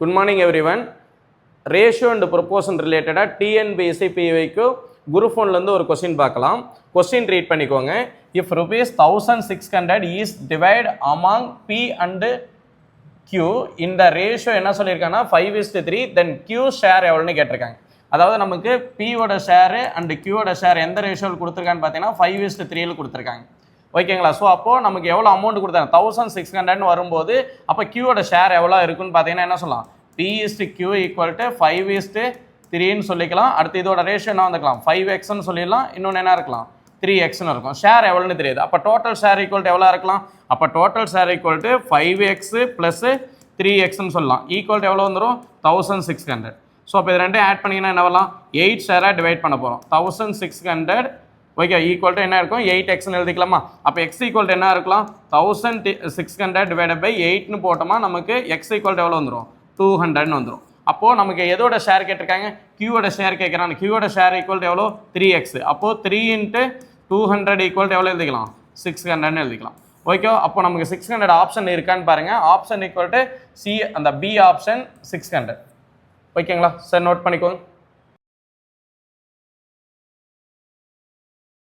Good morning everyone. Ratio and proportion related TNPSC PYக்கு group 1ல இருந்து ஒரு question பார்க்கலாம். Question read பண்ணிக்கோங்க. If rupees 1600 is divided among P and Q in the ratio என்ன சொல்லிருக்கானா 5:3 then Q share எவ்வளவுன்னு கேட்டிருக்காங்க. அதாவது நமக்கு P ஓட ஷேர் and Q ஓட ஷேர் எந்த ரேஷியோல கொடுத்திருக்கான்னு பாத்தீங்கன்னா 5:3 ல கொடுத்திருக்காங்க. ஓகேங்களா? சோ அப்போ நமக்கு எவ்வளவு அமௌண்ட் கொடுத்தாங்க 1600 ன்னு வரும்போது அப்ப Q ஓட ஷேர் எவ்வளவு இருக்குன்னு பாத்தீங்கன்னா என்ன சொல்லலாம்? P/Q = 5:3 ன்னு சொல்லிக்கலாம். அடுத்து இதோட ரேஷியோ என்ன வந்துக்கலாம்? 5x ன்னு சொல்லிடலாம். இன்னொன்னு என்ன இருக்கலாம்? 3x ன்னு இருக்கும். ஷேர் எவ்வளவுன்னு தெரியாது. அப்ப டோட்டல் ஷேர் ஈக்குவல் டு எவ்வளவு இருக்கலாம்? அப்ப total share equal to 5x + 3x ன்னு சொல்லலாம். ஈக்குவல் டு எவ்வளவு வந்துரும்? 1600. சோ அப்ப இது ரெண்டையும் ஆட் பண்ணீங்கன்னா என்ன வரலாம்? 8 ஷேரா டிவைட் பண்ண போறோம். 1600 ஓகே ஈக்குவல் டு என்ன இருக்கும்? 8x ன்னு எழுதிக்கலாமா? அப்ப x ஈக்குவல் டு என்ன இருக்கலாம்? 1600 டிவைடட் பை 8 ன்னு போட்டோமா நமக்கு x ஈக்குவல் டு எவ்வளவு வந்துரும்? 200 ன்னு வந்துரும். அப்போ நமக்கு எதோட ஷேர் கேட்டிருக்காங்க? Q ஓட ஷேர் கேக்குறாங்க. Q ஓட ஷேர் ஈக்குவல் டு எவ்வளவு? 3x. அப்போ 3 * 200 ஈக்குவல் டு எவ்வளவு எழுதிக்கலாம்? 600 ன்னு எழுதிக்கலாம். ஓகே அப்போ நமக்கு 600 ஆப்ஷன் இருக்கான்னு பாருங்க. ஆப்ஷன் ஈக்குவல் டு C அந்த B ஆப்ஷன் 600. ஓகேங்களா? சரி நோட் பண்ணிக்கோங்க.